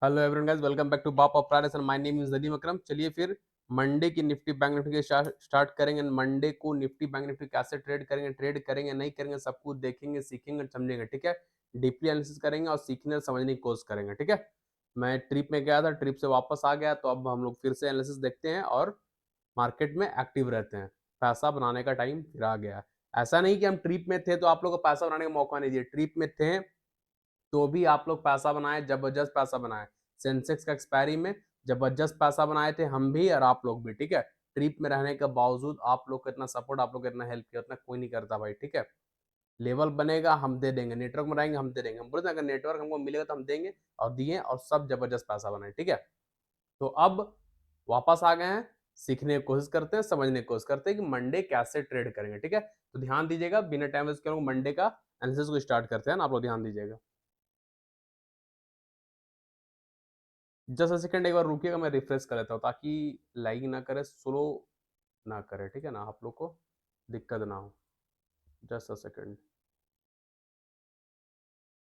Hello everyone guys, welcome back to Baap of price and my name is Nadeem Akram. चलिए फिर Monday की Nifty bank Nifty के start करेंगे। Monday को निफ्टी बैंक निफ्टी कैसे ट्रेड करेंगे नहीं करेंगे, सब कुछ देखेंगे, सीखेंगे, समझेंगे। ठीक है, डीपली एनालिसिस करेंगे और सीखने और समझने की कोशिश करेंगे। ठीक है, मैं ट्रिप में गया था, ट्रिप से वापस आ गया, तो अब हम लोग फिर से एनालिसिस देखते हैं और मार्केट में एक्टिव रहते हैं। पैसा बनाने का टाइम फिर आ गया। ऐसा नहीं कि हम ट्रिप में थे तो आप लोग को पैसा बनाने का मौका नहीं दिया। ट्रिप में थे तो भी आप लोग पैसा बनाए, जबरदस्त पैसा बनाए। सेंसेक्स का एक्सपायरी में जबरदस्त पैसा बनाए थे हम भी और आप लोग भी। ठीक है, ट्रिप में रहने के बावजूद आप लोग का इतना सपोर्ट, आप लोग का इतना हेल्प किया, उतना कोई नहीं करता भाई। ठीक है, लेवल बनेगा हम दे देंगे, नेटवर्क बनाएंगे हम दे देंगे। हम बोलते हैं अगर नेटवर्क हमको मिलेगा तो हम देंगे, और दिए और सब जबरदस्त पैसा बनाए। ठीक है, तो अब वापस आ गए हैं, सीखने की कोशिश करते हैं, समझने की कोशिश करते हैं कि मंडे कैसे ट्रेड करेंगे। ठीक है, तो ध्यान दीजिएगा, बिना टाइम वेस्ट के मंडे का एनालिसिस को स्टार्ट करते हैं ना। आप लोग ध्यान दीजिएगा, जस्ट अ सेकंड, एक बार रुकिएगा, मैं रिफ्रेश कर लेता हूँ ताकि लैग ना करे, स्लो ना करे। ठीक है ना, आप लोग को दिक्कत ना हो। Just a second.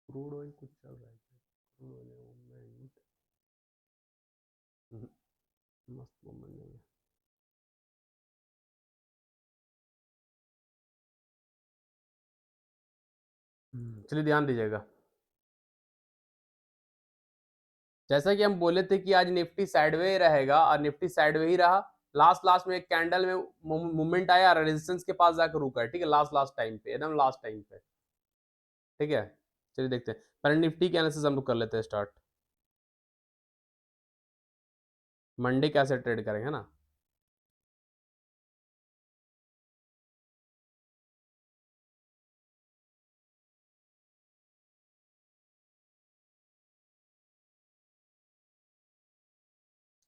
Crude oil कुछ चल रहा है क्या? क्रूड ऑयल मूवमेंट मस्त मूवमेंट नहीं है। चलिए ध्यान दीजिएगा, जैसा कि हम बोले थे कि आज निफ्टी साइडवे रहेगा और निफ्टी साइडवे ही रहा। लास्ट लास्ट में एक कैंडल में मूवमेंट आया, रेजिस्टेंस के पास जाकर रुका है। ठीक है, लास्ट लास्ट टाइम पे, एकदम लास्ट टाइम पे। ठीक है, चलिए देखते हैं, पहले निफ्टी के एनालिसिस हम लोग कर लेते हैं स्टार्ट। मंडे कैसे ट्रेड करेंगे ना।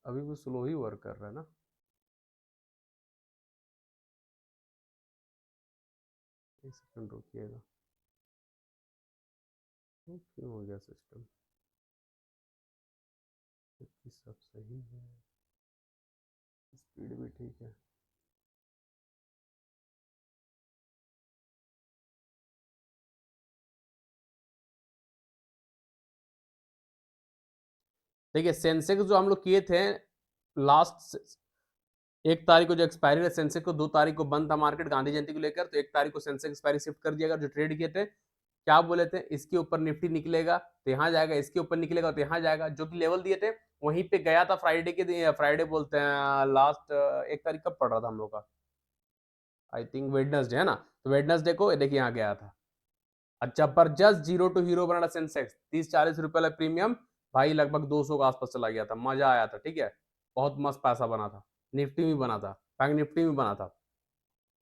अभी भी स्लो ही वर्क कर रहा है ना। एक सेकंड रुकिएगा, क्यों हो गया सिस्टम? जबकि सब सही है, स्पीड भी ठीक है। देखिए, सेंसेक्स जो हम लोग किए थे लास्ट 1 तारीख को, जो एक्सपायरी है सेंसेक्स को, 2 तारीख को बंद था मार्केट गांधी जयंती को लेकर, तो 1 तारीख को सेंसेक्स एक्सपायरी शिफ्ट कर दिया। जो ट्रेड किए थे, क्या बोले थे, इसके ऊपर निफ्टी निकलेगा तो यहाँ जाएगा, इसके ऊपर निकलेगा तो यहाँ जाएगा, जो कि लेवल दिए थे वहीं पे गया था। फ्राइडे के दिन, फ्राइडे बोलते हैं लास्ट 1 तारीख कब पड़ रहा था हम लोग का, आई थिंक वेडनेसडे है ना। तो वेडनेसडे को देखिए यहाँ गया था। अच्छा, जबरदस्त जीरो टू हीरो बना सेंसेक्स, 30-40 रुपए वाला प्रीमियम भाई लगभग 200 का आसपास चला गया था, मजा आया था। ठीक है, बहुत मस्त पैसा बना था। निफ्टी में बना था, बैंक निफ्टी में बना था।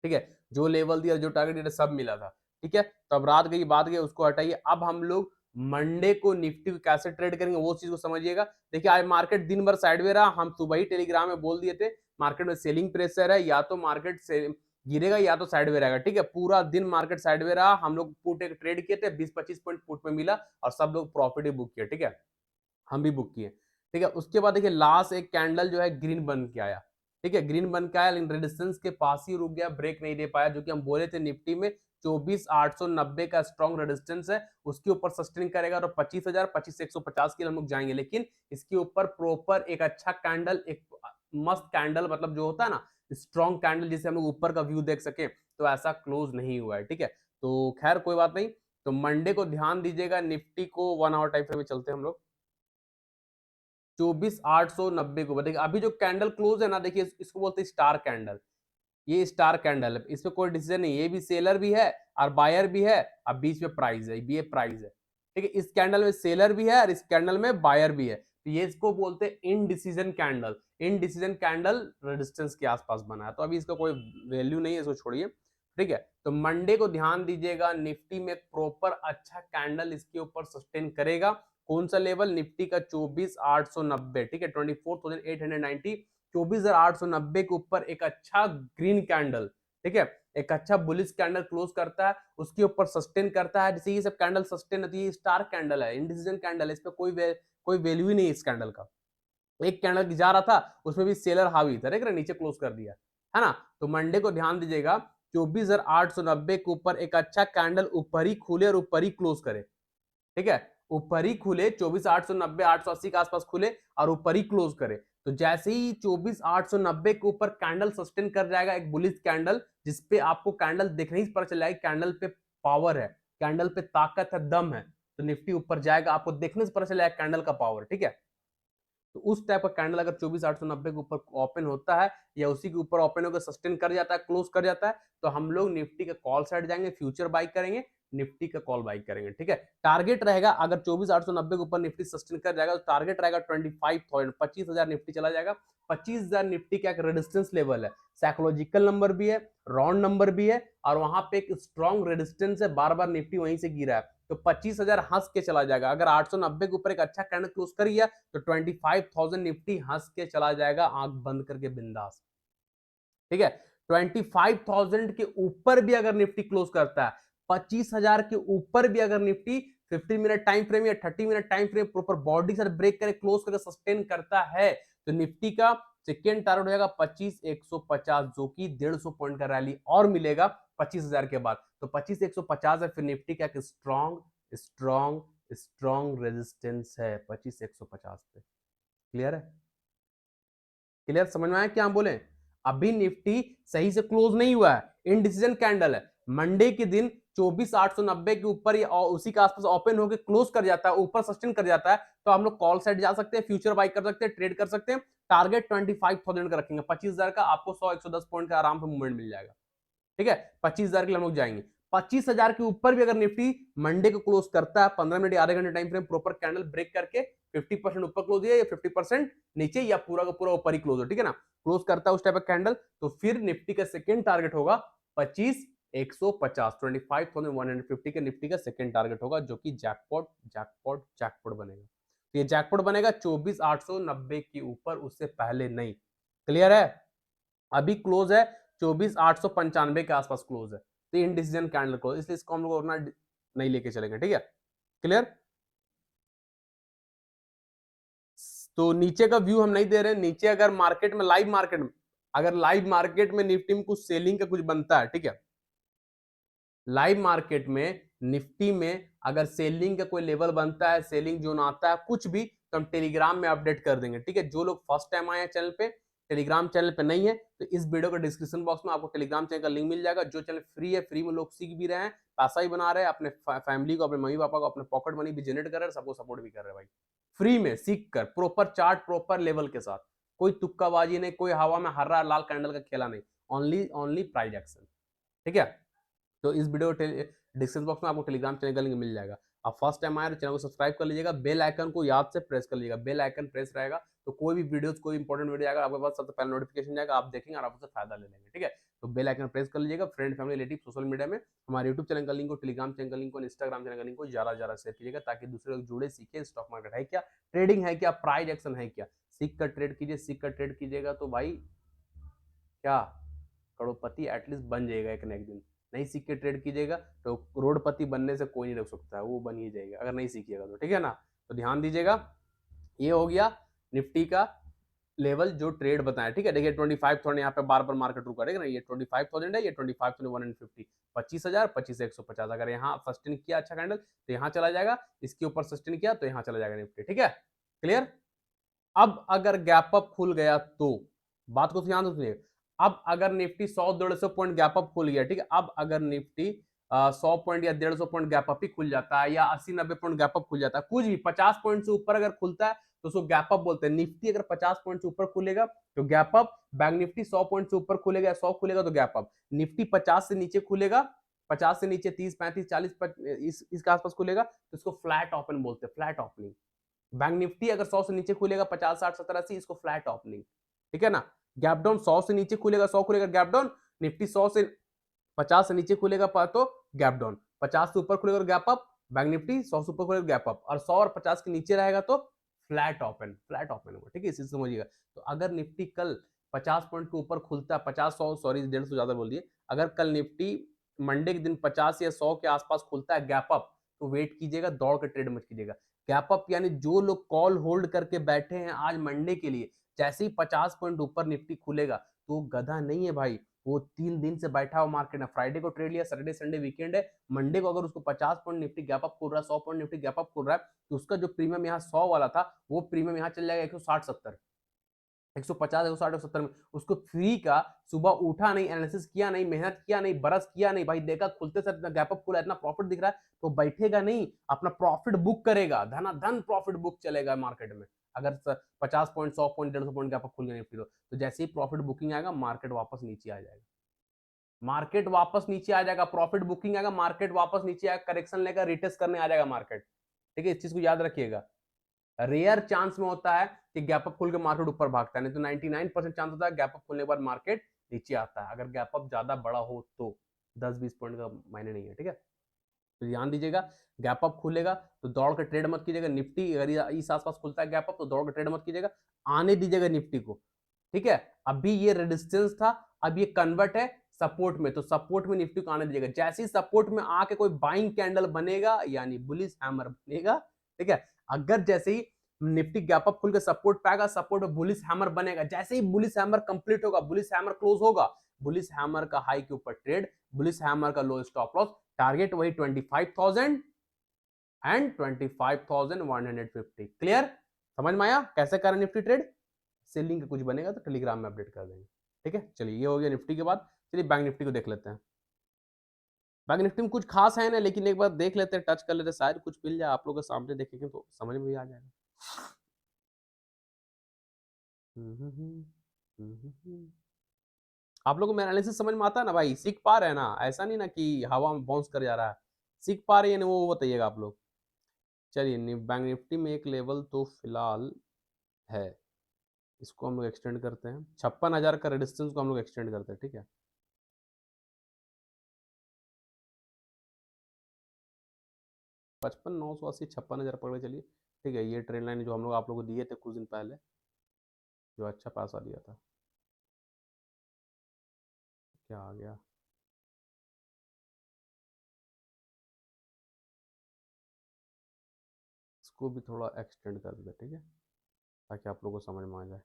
ठीक है, जो लेवल दिया, जो टारगेट दिया, सब मिला था। ठीक है, तो अब रात गई, बात गई, उसको हटाइए। अब हम लोग मंडे को निफ्टी को कैसे ट्रेड करेंगे वो चीज को समझिएगा। देखिए, आज मार्केट दिन भर साइडवे रहा, हम सुबह ही टेलीग्राम में बोल दिए थे मार्केट में सेलिंग प्रेशर है, या तो मार्केट से गिरेगा या तो साइडवे रहेगा। ठीक है, पूरा दिन मार्केट साइडवे रहा, हम लोग पुट एक ट्रेड किए थे, 20-25 पॉइंट पुट में मिला और सब लोग प्रॉफिट ही बुक किया। ठीक है, हम भी बुक किए। ठीक है, उसके बाद देखिए लास्ट एक कैंडल जो है ग्रीन बन के आया। ठीक है, ग्रीन बन के आया, लेकिन रेजिस्टेंस के पास ही रुक गया, ब्रेक नहीं दे पाया, जो कि हम बोले थे निफ्टी में 24,890 का स्ट्रॉन्ग रेजिस्टेंस है, उसके ऊपर सस्टेन करेगा तो 25,000, 25,150 के लिए हम लोग जाएंगे। लेकिन इसके ऊपर प्रॉपर एक अच्छा कैंडल, एक मस्त कैंडल, मतलब जो होता है ना स्ट्रॉन्ग कैंडल, जिसे हम लोग ऊपर का व्यू देख सके, तो ऐसा क्लोज नहीं हुआ है। ठीक है, तो खैर कोई बात नहीं। तो मंडे को ध्यान दीजिएगा, निफ्टी को 1 आवर टाइम फ्रेम में चलते हैं हम लोग। 24,890 को देखिए, अभी जो कैंडल क्लोज है ना, देखिए इसको बोलते हैं स्टार कैंडल। ये स्टार कैंडल है, इसमें कोई डिसीजन नहीं, ये भी सेलर भी है और बायर भी है, अब बीच में प्राइस है, ये प्राइस है। ठीक है, इस कैंडल में सेलर भी है और इस कैंडल में बायर भी है, तो ये इसको बोलते हैं indecision candle. Indecision candle resistance के आसपास बना है, तो अभी इसका कोई वैल्यू नहीं है, इसको छोड़िए। ठीक है, तो मंडे को ध्यान दीजिएगा, निफ्टी में प्रॉपर अच्छा कैंडल इसके ऊपर सस्टेन करेगा। कौन सा लेवल? निफ्टी का 24,890। ठीक है, 24,890, 24,890 के ऊपर एक अच्छा ग्रीन कैंडल, ठीक है, एक अच्छा बुलिश कैंडल क्लोज करता है, उसके ऊपर सस्टेन करता है। जैसे ये सब कैंडल सस्टेन होती है, स्टार कैंडल है, इंडिसीजन कैंडल है, इस पे कोई वैल्यू ही नहीं है इस कैंडल का। एक कैंडल जा रहा था, उसमें भी सेलर हावी था, देख रहे नीचे क्लोज कर दिया है ना। तो मंडे को ध्यान दीजिएगा, 24,890 के ऊपर एक अच्छा कैंडल ऊपर ही खुले और ऊपर ही क्लोज करे। ठीक है, ऊपर ही खुले, 24,890 880 के आसपास खुले और ऊपर ही क्लोज करे, तो जैसे ही 24,890 के ऊपर कैंडल सस्टेन कर जाएगा एक बुलिश कैंडल, जिसपे आपको कैंडल देखने ही पता चल जाएगा कैंडल पे पावर है, कैंडल पे ताकत है, दम है, तो निफ्टी ऊपर जाएगा, आपको देखने से पता चल जाएगा कैंडल का पावर। ठीक है, तो उस टाइप का कैंडल अगर 24,890 के ऊपर ओपन होता है या उसी के ऊपर ओपन होकर सस्टेन कर जाता है, क्लोज कर जाता है, तो हम लोग निफ्टी के कॉल साइड जाएंगे, फ्यूचर बाई करेंगे, निफ्टी का कॉल बाई करेंगे। ठीक है, टारगेट रहेगा अगर 24,890 के ऊपर निफ्टी सस्टेन कर जाएगा तो टारगेट रहेगा 25,000, 25,000 निफ्टी चला जाएगा। 25,000 निफ्टी का एक रेजिस्टेंस लेवल है, साइकोलॉजिकल नंबर भी है, राउंड नंबर भी है, और वहां पे एक स्ट्रॉन्ग रेजिस्टेंस है, बार बार निफ्टी वहीं से गिरा है, तो 25,000 हंस के चला जाएगा। अगर 890 के ऊपर एक अच्छा कैंडल क्लोज कर गया तो 25,000 निफ्टी हंस के चला जाएगा, आंख बंद करके बिंदास। ठीक है, 25,000 के ऊपर भी अगर निफ्टी क्लोज करता है, 25,000 के ऊपर भी अगर निफ्टी 50 मिनट टाइम फ्रेम या 30 minute time frame proper body से ब्रेक करे, क्लोज करके सस्टेन करता है, तो निफ्टी का सेकेंड टारगेट हो जाएगा 25,150, जो कि 150 पॉइंट का रैली और मिलेगा 25,000 के बाद। तो 25,150 है, फिर निफ्टी का एक स्ट्रॉन्ग स्ट्रॉन्ग स्ट्रॉन्ग रेजिस्टेंस है 25,150 पे। क्लियर है? क्लियर, समझ में आया क्या हम बोले? अभी निफ्टी सही से क्लोज नहीं हुआ है, इनडिसीजन कैंडल है। मंडे के दिन 24,890 के ऊपर या उसी के आसपास ओपन होकर क्लोज कर जाता है, ऊपर सस्टेन कर जाता है, तो हम लोग कॉल साइड जा सकते हैं, फ्यूचर बाई कर सकते हैं, ट्रेड कर सकते हैं। टारगेट 25,000 का रखेंगे, 25,000 का, आपको 100-110 पॉइंट का आराम से मूवमेंट मिल जाएगा। ठीक है, 25,000 के लिए हम लोग जाएंगे। 25,000 के ऊपर भी अगर निफ्टी मंडे को क्लोज करता है, 15 मिनट या आधे घंटे time frame proper candle break करके 50% ऊपर क्लोज या 50% नीचे या पूरा का पूरा ऊपर ही क्लोज हो, ठीक है ना, क्लोज करता है उस टाइप का कैंडल, तो फिर निफ्टी का सेकेंड टारगेट होगा 25,150, 25,150 के निफ्टी का सेकेंड टारगेट होगा, जो कि जैकपॉट जैकपॉट जैकपॉट बनेगा। तो ये जैकपॉट बनेगा 24,890 के ऊपर, उससे पहले नहीं। क्लियर है? अभी क्लोज है 24,895 के आसपास क्लोज है, तो इनडिसीजन कैंडल क्लोज, इसलिए इसको हम लोग उतना नहीं लेके चलेंगे। ठीक है, क्लियर? तो नीचे का व्यू हम नहीं दे रहे हैं। नीचे अगर मार्केट में लाइव मार्केट में निफ्टी में कुछ सेलिंग का कुछ बनता है, ठीक है, लाइव मार्केट में निफ्टी में अगर सेलिंग का कोई लेवल बनता है, सेलिंग जोन आता है, कुछ भी, तो हम टेलीग्राम में अपडेट कर देंगे। ठीक है, जो लोग फर्स्ट टाइम आए हैं चैनल पे, टेलीग्राम चैनल पे नहीं है, तो इस वीडियो का डिस्क्रिप्शन बॉक्स में आपको टेलीग्राम चैनल का लिंक मिल जाएगा। जो चैनल फ्री है, फ्री में लोग सीख भी रहे हैं, पैसा भी बना रहे हैं, अपने फैमिली को, अपने मम्मी पापा को, अपने पॉकेट मनी भी जनरेट कर रहे हैं, सबको सपोर्ट भी कर रहे हैं भाई, फ्री में सीख कर, प्रॉपर चार्ट, प्रॉपर लेवल के साथ, कोई तुक्काबाजी नहीं, कोई हवा में हर्रा लाल कैंडल का खेला नहीं, ओनली ओनली प्राइस एक्शन। ठीक है, तो इस वीडियो डिस्क्रिप्शन बॉक्स में आपको टेलीग्राम चैनल का लिंक मिल जाएगा। आप फर्स्ट टाइम आए तो चैनल को सब्सक्राइब कर लीजिएगा, बेल आइकन को याद से प्रेस कर लीजिएगा, बेल आइकन प्रेस रहेगा तो कोई भी वीडियोस, कोई इंपॉर्टेंट वीडियो आएगा आपके पास सबसे पहले नोटिफिकेशन जाएगा, आप देखेंगे और आप उससे फायदा ले लेंगे। ठीक है, तो बेल आइकन प्रेस कर लीजिएगा। Friend, family, relative, social media में हमारे यूट्यूब चैनल का लिंक हो, टेलीग्राम चैनल का लिंक हो, इंस्टाग्राम चैनल का लिंक हो, ज्यादा शेयर कीजिएगा, ताकि दूसरे लोग जुड़े, सीखे स्टॉक मार्केट है क्या, ट्रेडिंग है क्या, प्राइस एक्शन है क्या, सीख कर ट्रेड कीजिए। सीख कर ट्रेड कीजिएगा तो भाई क्या करोड़पति एटलीस्ट बन जाएगा एक ना एक दिन। नहीं सीख के ट्रेड कीजिएगा तो करोड़पति बनने से कोई नहीं रोक सकता है, वो बन ही जाएगा अगर नहीं सीखिएगा तो। ठीक है ना, तो ध्यान दीजिएगा। ये हो गया निफ्टी का लेवल जो ट्रेड बताया। ठीक है, देखिए 25,000 यहाँ पे बार बार मार्केट रुका है ना, ये 25,000 है, ये 25,150, 25,000, 25,150, अगर यहाँ सस्टेन किया अच्छा कैंडल तो यहाँ चला जाएगा, इसके ऊपर सस्टेन किया तो यहाँ चला जाएगा निफ्टी। ठीक है, क्लियर? अब अगर गैप अप खुल गया तो बात को ध्यान से सुनिए, अब अगर निफ्टी 100-150 पॉइंट गैप अप खुल गया, ठीक है, अब अगर निफ्टी 100 पॉइंट या 150 पॉइंट गैप अप ही खुल जाता है, या 80-90 पॉइंट गैप अप खुल जाता है, कुछ भी 50 पॉइंट से ऊपर अगर खुलता है तो उसको गैप अप बोलते हैं। निफ्टी अगर 50 पॉइंट से ऊपर खुलेगा तो gap up, bank Nifty 100 point से ऊपर खुलेगा, 100 खुलेगा तो गैप अप, निफ्टी 50 से नीचे खुलेगा, 50 से नीचे 30, 35, 40 इसके आसपास खुलेगा तो इसको फ्लैट ओपन बोलते हैं, फ्लैट ओपनिंग। बैंक निफ्टी अगर 100 से नीचे खुलेगा, 50, 60, 70, 80, इसको फ्लैट ओपनिंग। ठीक है ना, गैप डाउन 100 से नीचे खुलेगा, 100 खुलेगा गैप डाउन, निफ्टी 100 से 50 से नीचे खुलेगा तो गैप डाउन, 50 से ऊपर खुलेगा तो गैप अप, बैंक निफ्टी 100 से ऊपर खुलेगा गैप अप, और 100 और 50 के नीचे रहेगा तो फ्लैट ओपन, फ्लैट ओपन होगा। ठीक है, इसी समझिएगा। तो अगर निफ्टी कल 50 पॉइंट के ऊपर खुलता है, 50, 100, सॉरी 150 ज्यादा बोल दिए, अगर कल निफ्टी मंडे के दिन 50 या 100 के आसपास खुलता है गैप अप, तो वेट कीजिएगा, दौड़ के ट्रेड मत कीजिएगा। गैप अप यानी जो लोग कॉल होल्ड करके बैठे हैं आज मंडे के लिए, जैसे ही 50 पॉइंट ऊपर निफ्टी खुलेगा तो गधा नहीं है भाई, वो 3 दिन से बैठा हुआ मार्केट में, फ्राइडे को ट्रेड लिया, सैटरडे संडे वीकेंड है, मंडे को अगर उसको 50 पॉइंट निफ्टी गैप अप खोल रहा है, 100 पॉइंट निफ्टी गैप अप खोल रहा है, तो उसका जो प्रीमियम यहाँ 100 वाला था वो प्रीमियम यहाँ चल जाएगा 160-70, 150, 160, 170 में। उसको फ्री का, सुबह उठा नहीं, एनालिसिस किया नहीं, मेहनत किया नहीं, बरस किया नहीं, भाई देखा खुलते सर इतना गैप अप खुला, इतना प्रॉफिट दिख रहा है, तो बैठेगा नहीं, अपना प्रॉफिट बुक करेगा, धनाधन प्रॉफिट बुक चलेगा मार्केट में। अगर 50 point, 100 point, 150 point gap up खुल गया निफ्टी तो जैसे ही प्रॉफिट बुकिंग आएगा मार्केट वापस नीचे आ जाएगा, मार्केट वापस नीचे आ जाएगा, प्रॉफिट बुकिंग आएगा, मार्केट वापस नीचे आएगा, करेक्शन लेकर रिटेस्ट करने आ जाएगा मार्केट। ठीक है, इस चीज को याद रखिएगा। रेयर चांस में होता है कि गैप अप खुल के मार्केट ऊपर भागता है, नहीं तो 99% चांस होता है गैप अप खुलने के बाद मार्केट नीचे आता है, अगर गैप अप ज्यादा बड़ा हो तो। 10-20 पॉइंट का मायने नहीं है, ठीक है। तो ध्यान दीजिएगा, गैप अप खुलेगा तो दौड़ के ट्रेड मत कीजिएगा, निफ्टी अगर इस आसपास खुलता है गैप अप तो दौड़ के ट्रेड मत कीजिएगा, आने दीजिएगा निफ्टी को। ठीक है, अभी ये रेजिस्टेंस था, अब ये कन्वर्ट है सपोर्ट में, तो सपोर्ट में निफ्टी को आने दीजिएगा, जैसे ही सपोर्ट में आके कोई बाइंग कैंडल बनेगा यानी बुलिश हैमर बनेगा। ठीक है, अगर जैसे ही निफ्टी गैप अप खुल के सपोर्ट पाएगा, सपोर्ट में बुलिश हैमर बनेगा, जैसे ही बुलिश हैमर कंप्लीट होगा, बुलिश हैमर क्लोज होगा, बुलिश हैमर का हाई के ऊपर ट्रेड, बुलिश हैमर का लो स्टॉप लॉस, टारगेट वही 25,000 एंड 25,150। क्लियर, समझ में आया कैसे करें निफ्टी ट्रेड? सेलिंग का कुछ बनेगा तो टेलीग्राम में अपडेट कर देंगे। ठीक है, चलिए ये हो गया निफ्टी के बाद, चलिए बैंक निफ्टी को देख लेते हैं। बैंक निफ्टी में कुछ खास है ना, लेकिन एक बार देख लेते हैं, टच कर लेते हैं, शायद कुछ मिल जाए, आप लोगों के सामने देखेंगे तो समझ में भी आ जाएगा। आप लोगों को मेरा एनालिसिस समझ में आता है ना भाई? सीख पा रहे हैं ना? ऐसा नहीं ना कि हवा में बाउंस कर जा रहा है, सीख पा रहे हैं ना, वो बताइएगा आप लोग। चलिए बैंक निफ्टी में एक लेवल तो फिलहाल है, इसको हम लोग एक्सटेंड करते हैं, 56,000 का रेजिस्टेंस को हम लोग एक्सटेंड करते हैं। ठीक है, 55,980, 56,000 पकड़ के चलिए। ठीक है, ये ट्रेंड लाइन जो हम लोग आप लोगों को दिए थे कुछ दिन पहले, जो अच्छा पैसा दिया था, क्या आ गया? इसको भी थोड़ा एक्सटेंड कर देते, ठीक है, ताकि आप लोगों को समझ में आ जाए।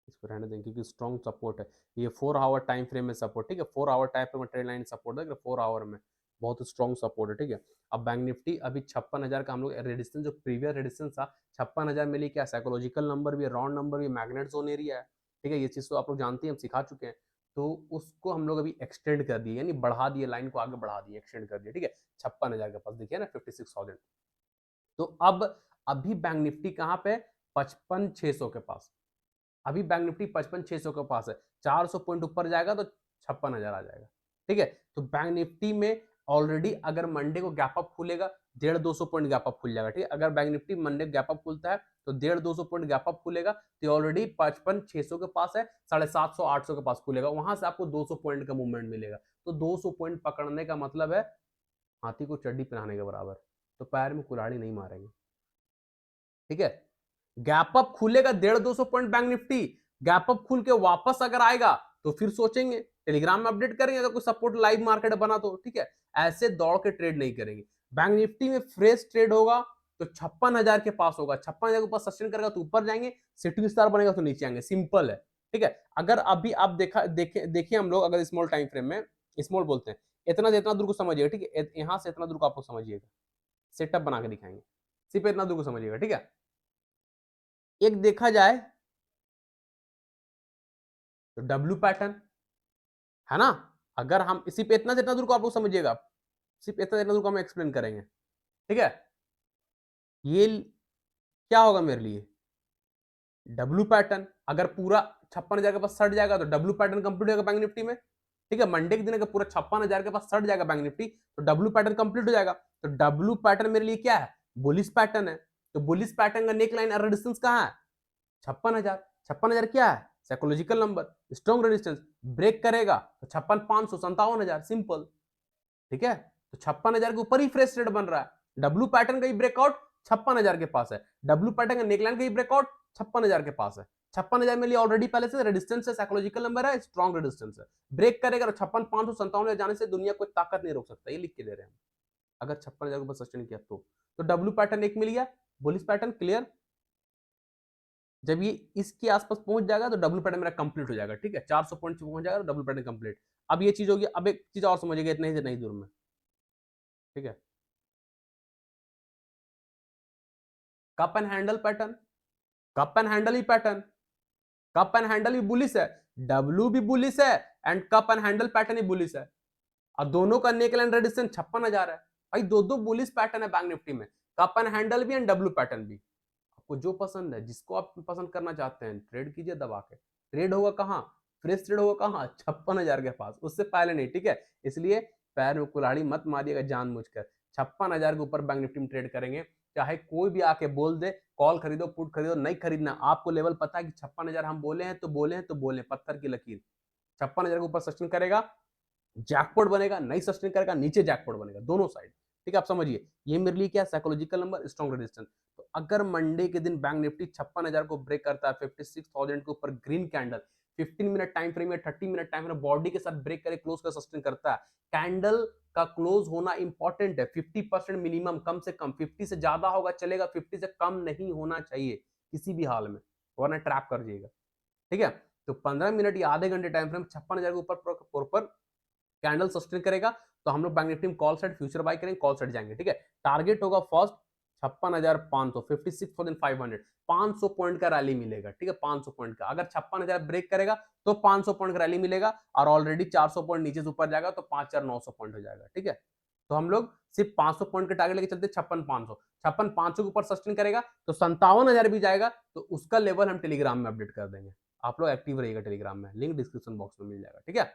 इसको रहने देंगे क्योंकि स्ट्रॉन्ग सपोर्ट है, ये 4 आवर टाइम फ्रेम में सपोर्ट। ठीक है, 4 आवर टाइम फ्रेम में ट्रेंड लाइन सपोर्ट है, 4 आवर में बहुत स्ट्रॉन्ग सपोर्ट है। ठीक है, अब बैंक निफ्टी अभी 56,000 का हम लोग रेजिस्टेंस, जो प्रीवियस रेजिस्टेंस था 56,000 मिली, क्या साइकोलॉजिकल नंबर भी है, राउंड नंबर भी, मैग्नेट जोन एरिया है। ठीक है, ये चीज तो आप लोग जानते हैं, हम सिखा चुके हैं, तो उसको हम लोग अभी एक्सटेंड कर दिए, यानी बढ़ा दिए, लाइन को आगे बढ़ा दिए, एक्सटेंड कर दिए। ठीक है, 56,000 के पास देखिए ना, 56,000। तो अब अभी बैंक निफ्टी कहां पे? 55,600 के पास। अभी बैंक निफ्टी 55,600 के पास है, 400 पॉइंट ऊपर जाएगा तो 56,000 आ जाएगा। ठीक है, तो बैंक निफ्टी में ऑलरेडी अगर मंडे को गैप अप खुलेगा, 150-200 पॉइंट गैप अप खुल जाएगा। ठीक है, अगर bank Nifty Monday gap up खुलता है तो 150-200 पॉइंट गैप अप खुलेगा, तो ऑलरेडी 55,600 के पास है, 750-800 के पास खुलेगा, वहां से आपको 200 पॉइंट का मूवमेंट मिलेगा। तो 200 पॉइंट पकड़ने का मतलब है हाथी को चड्डी पहनाने के बराबर, तो पैर में कुल्हाड़ी नहीं मारेंगे। ठीक है, गैप अप खुलेगा 150-200 point bank Nifty, gap up खुल के वापस अगर आएगा तो फिर सोचेंगे, टेलीग्राम में अपडेट करेंगे अगर कोई सपोर्ट लाइव मार्केट बना तो। ठीक है, ऐसे दौड़ के ट्रेड नहीं करेंगे। बैंक निफ्टी में फ्रेश ट्रेड होगा तो 56,000 के पास होगा, 56,000 के ऊपर सस्टेन करेगा तो ऊपर जाएंगे, सिटिंग स्टार बनेगा तो नीचे आएंगे, सिंपल है। ठीक है, अगर अभी आप देखिए हम लोग अगर स्मॉल टाइम फ्रेम में, स्मॉल बोलते हैं, इतना से इतना दूर को समझिएगा। ठीक है, यहां से इतना दूर को आपको समझिएगा, सेटअप बना के दिखाएंगे, सिर्फ इतना दूर को समझिएगा। ठीक है, एक देखा जाए तो डब्ल्यू पैटर्न है ना, अगर हम इसी पे इतना से इतना दूर को आप लोग समझिएगा, सिर्फ इतना से इतना दूर को हम एक्सप्लेन करेंगे। ठीक है, ये क्या होगा मेरे लिए? डब्ल्यू पैटर्न, अगर पूरा 56,000 के पास सट जाएगा तो डब्ल्यू पैटर्न कंप्लीट होगा बैंक निफ्टी में। ठीक है, मंडे के दिन अगर पूरा 56,000 के पास सट जाएगा बैंक निफ्टी तो डब्ल्यू पैटर्न कंप्लीट हो जाएगा। तो डब्ल्यू पैटर्न मेरे लिए क्या है? बुलिश पैटर्न है। तो बुलिश पैटर्न का नेक लाइन रेजिस्टेंस कहां है? 56,000। 56,000 क्या है? Psychological number, strong resistance, break करेगा तो 56,500, 57,000, सिंपल। ठीक है, तो 56,000 के ऊपर ही फ्रेश रेट बन रहा है। डब्ल्यू पैटर्न का ही ब्रेकआउट 56,000 के पास है, डब्ल्यू पैटर्न का नेकलाइन का ही ब्रेकआउट 56,000 के पास है। 56,000 में लिए ऑलरेडी पहले से रेजिस्टेंस है, साइकोलॉजिकल नंबर है, स्ट्रॉन्ग रेजिस्टेंस है, ब्रेक करेगा तो 56,500, 57,000 जाने से दुनिया कोई ताकत नहीं रोक सकता, ये लिख के दे रहे हैं अगर 56,000 के ऊपर सस्टेन किया तो डब्ल्यू पैटर्न एक मिल गया, बुलिश पैटर्न क्लियर। जब ये इसके आसपास पहुंच जाएगा तो डब्ल्यू पैटर्न मेरा कंप्लीट हो जाएगा, ठीक है, 400 पॉइंट पहुंच जाएगा तो डब्ल्यू पैटर्न कंप्लीट। अब ये चीज होगी, अब एक चीज और समझिएगा इतने ही से नहीं दूर में, ठीक है, cup and handle pattern, cup and handle he pattern, cup and handle भी बुलिश है, डब्ल्यू भी बुलिश है, and cup and handle pattern he bullish है, और दोनों का नेक लाइन रेजिस्टेंस 56,000 है। भाई दो दो बुलिश पैटर्न है बैंक निफ्टी में, कप एंड हैंडल भी एंड डब्ल्यू पैटर्न भी। आपको जो पसंद है, जिसको आप पसंद करना चाहते हैं, ट्रेड कीजिए दबा के। ट्रेड होगा कहाँ, फ्रेश ट्रेड होगा कहाँ, 56,000 के पास, उससे पहले नहीं, ठीक है। इसलिए पैर में कुल्हाड़ी मत मारिएगा जानबूझकर। 56,000 के ऊपर बैंक निफ्टी में ट्रेड करेंगे, चाहे कोई भी आके बोल दे कॉल खरीदो पुट खरीदो, नहीं खरीदना। आपको लेवल पता है कि 56,000 हम बोले हैं तो बोले हैं तो बोले, पत्थर की लकीर। 56,000 के ऊपर सस्टेन करेगा, जैकपॉट बनेगा, नहीं सस्टेन करेगा, नीचे जैकपॉट बनेगा, दोनों साइड, ठीक है। आप समझिए, ये मेरे लिए क्या साइकोलॉजिकल नंबर, स्ट्रॉन्ग रेजिस्टेंस। तो अगर मंडे के दिन बैंक निफ्टी 56,000 को ब्रेक करता है, 56,000 के ऊपर green candle 15 minute time frame या 30 मिनट टाइम फ्रेम बॉडी के साथ ब्रेक करे, क्लोज कर सस्टेन करता है, कैंडल का क्लोज होना इंपॉर्टेंट है। 50% मिनिमम, कम से कम। 50 से ज्यादा होगा चलेगा, 50 से कम नहीं होना चाहिए किसी भी हाल में, वरना ट्रैप कर जाइएगा, ठीक है। तो 15 मिनट या आधे घंटे टाइम फ्रेम 56,000 के ऊपर प्रॉपर कैंडल सस्टेन करेगा तो हम लोग बैंक निफ्टी में कॉल साइड फ्यूचर बाय करेंगे, कॉल साइड जाएंगे, ठीक है। टारगेट होगा फर्स्ट 56,500, 56,500, 500 पॉइंट का रैली मिलेगा, ठीक है, 500 पॉइंट का। अगर 56,000 ब्रेक करेगा तो 500 पॉइंट का रैली मिलेगा, और ऑलरेडी 400 पॉइंट नीचे से ऊपर जाएगा तो 5,900 पॉइंट हो जाएगा, ठीक है। तो हम लोग सिर्फ 500 पॉइंट का टारगेट लेके चलते, 56,500 के ऊपर सस्टेन करेगा तो 57,000 भी जाएगा, तो उसका लेवल हम टेलीग्राम में अपडेट कर देंगे। आप लोग एक्टिव रहिएगा टेलीग्राम में, लिंक डिस्क्रिप्शन बॉक्स में मिल जाएगा, ठीक है।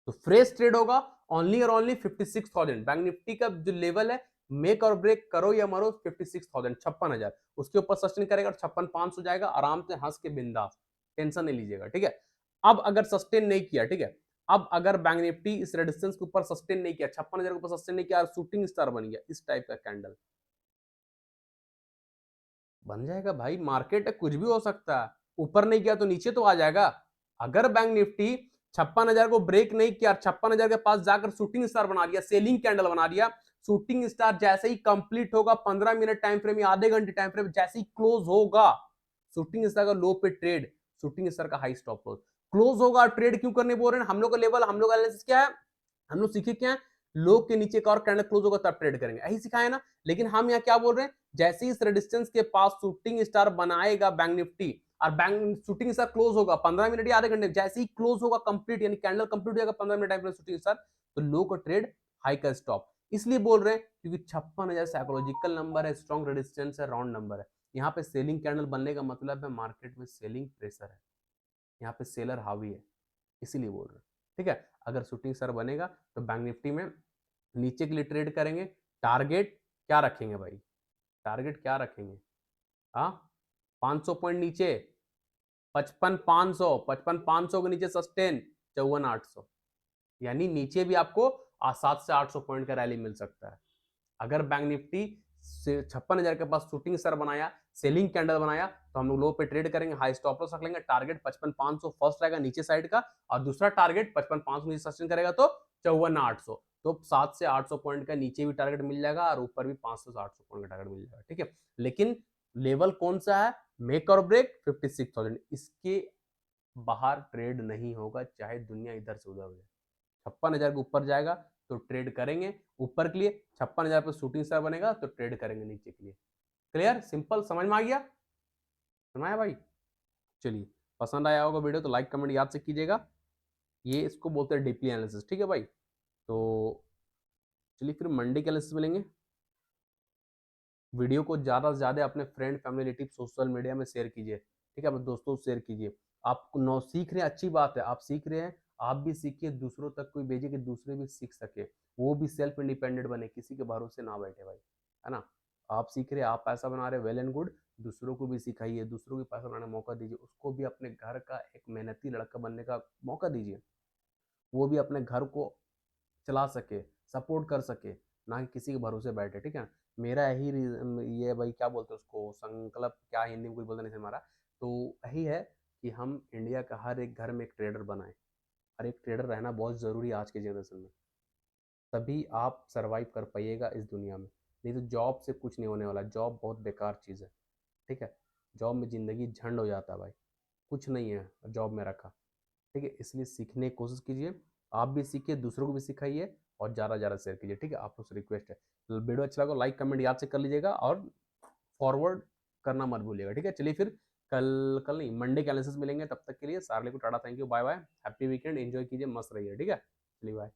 तो फ्रेश ट्रेड होगा ओनली और ओनली 56,000। बैंक निफ्टी का जो लेवल है, मेक और ब्रेक करो या मरो, 56,000, 56,000 उसके ऊपर सस्टेन करेगा, 56,500 जाएगा, आराम से हंस के बिंदास, टेंशन नहीं लीजिएगा, ठीक है। अब अगर सस्टेन नहीं किया, ठीक है, अब अगर बैंक निफ्टी इस रेजिस्टेंस के ऊपर सस्टेन नहीं किया, 56,000 के ऊपर सस्टेन नहीं किया, शूटिंग स्टार बन गया, इस टाइप का कैंडल बन जाएगा भाई, मार्केट है, कुछ भी हो सकता है। ऊपर नहीं किया तो नीचे तो आ जाएगा। अगर बैंक निफ्टी 56,000 को ब्रेक नहीं किया, 56,000 के पास जाकर शूटिंग स्टार बना दिया, सेलिंग कैंडल बना दिया, शूटिंग स्टार जैसे ही कंप्लीट होगा 15 मिनट टाइम फ्रेम या आधे घंटे टाइम फ्रेम, जैसे ही क्लोज होगा शूटिंग स्टार का लो पे ट्रेड, शूटिंग स्टार का हाई स्टॉप लॉस, क्लोज होगा। ट्रेड क्यों करने बोल रहे हैं हम लोग का लेवल, हम लोग एनालिसिस क्या है, हम लोग सीखे क्या है, लो के नीचे का और कैंडल क्लोज होगा तब ट्रेड करेंगे, यही सिखाया ना। लेकिन हम यहाँ क्या बोल रहे हैं, जैसे ही इस रेजिस्टेंस के पास शूटिंग स्टार बनाएगा बैंक निफ्टी, और बैंक शूटिंग स्टार क्लोज होगा 15 मिनट या आधे घंटे, जैसे ही क्लोज होगा कंप्लीट, यानी कैंडल कंप्लीट हो जाएगा 15 मिनट टाइम शूटिंग स्टार, तो लो का ट्रेड, हाई का स्टॉप। इसलिए बोल रहे हैं क्योंकि 56,000 साइकोलॉजिकल नंबर है, स्ट्रॉन्ग रेजिस्टेंस है, राउंड नंबर है। यहाँ पे सेलिंग कैंडल बनने का मतलब है मार्केट में सेलिंग प्रेशर है, यहाँ पे सेलर हावी है, इसीलिए बोल रहे हैं, ठीक है। अगर शूटिंग स्टार बनेगा तो बैंक निफ्टी में नीचे के लिए ट्रेड करेंगे। टारगेट क्या रखेंगे भाई, टारगेट क्या रखेंगे, हाँ, 500 पॉइंट नीचे, 55,500 के नीचे सस्टेन, 54,800, यानी नीचे भी आपको 700 से 800 पॉइंट का रैली मिल सकता है। अगर बैंक निफ्टी 56,000 के पास शूटिंग स्टार बनाया, सेलिंग कैंडल बनाया, तो हम लोग लो पे ट्रेड करेंगे, हाई स्टॉप लॉस रख लेंगे। टारगेट 55,500 फर्स्ट रहेगा नीचे साइड का, और दूसरा टारगेट 55,500 नीचे सस्टेन करेगा तो 54,800, तो 700 से 800 पॉइंट का नीचे भी टारगेट मिल जाएगा, और ऊपर भी 500 से 800 पॉइंट का टारगेट मिल जाएगा, ठीक है। लेकिन लेवल कौन सा है, मेक और ब्रेक 56,000, इसके बाहर ट्रेड नहीं होगा, चाहे दुनिया इधर से उधर हो जाए। 56,000 के ऊपर जाएगा तो ट्रेड करेंगे ऊपर के लिए, 56,000 पर शूटिंग स्टार बनेगा तो ट्रेड करेंगे नीचे के लिए। क्लियर, सिंपल, समझ में आ गया, समझ आया भाई। चलिए, पसंद आया होगा वीडियो तो लाइक कमेंट याद से कीजिएगा, ये इसको बोलते हैं डीपली एनालिसिस, ठीक है भाई। तो चलिए फिर मंडे के एनालिसिस मिलेंगे। वीडियो को ज़्यादा से ज़्यादा अपने friend family relative social media में शेयर कीजिए, ठीक है, अपने दोस्तों से शेयर कीजिए। आप नौ सीख रहे हैं, अच्छी बात है, आप सीख रहे हैं, आप भी सीखिए, दूसरों तक कोई भेजिए कि दूसरे भी सीख सके, वो भी सेल्फ इंडिपेंडेंट बने, किसी के भरोसे ना बैठे भाई, है ना। आप सीख रहे हैं, आप पैसा बना रहे, वेल एंड गुड, दूसरों को भी सिखाइए, दूसरों को पैसा बनाने का मौका दीजिए, उसको भी अपने घर का एक मेहनती लड़का बनने का मौका दीजिए, वो भी अपने घर को चला सके, सपोर्ट कर सके, ना कि किसी के भरोसे बैठे, ठीक है। मेरा यही ये भाई क्या बोलते हैं उसको, संकल्प क्या, हिंदी में कुछ बोलते नहीं हमारा, तो यही है कि हम इंडिया का हर एक घर में एक ट्रेडर बनाएं। हर एक ट्रेडर रहना बहुत ज़रूरी है आज के जनरेशन में, तभी आप सरवाइव कर पाइएगा इस दुनिया में, नहीं तो जॉब से कुछ नहीं होने वाला, जॉब बहुत बेकार चीज़ है, ठीक है। जॉब में ज़िंदगी झंड हो जाता है भाई, कुछ नहीं है जॉब में रखा, ठीक है? इसलिए सीखने की कोशिश कीजिए, आप भी सीखिए, दूसरों को भी सिखाइए और ज़्यादा से ज़्यादा शेयर कीजिए, ठीक है? आप लोग से रिक्वेस्ट है। वीडियो अच्छा लगा लाइक कमेंट याद से कर लीजिएगा और फॉरवर्ड करना मत भूलिएगा, ठीक है? चलिए फिर कल कल नहीं मंडे के एनालिसिस मिलेंगे, तब तक के लिए सारे को tata, thank you, bye bye, happy weekend, enjoy कीजिए, मस्त रहिए, ठीक है? चलिए बाय।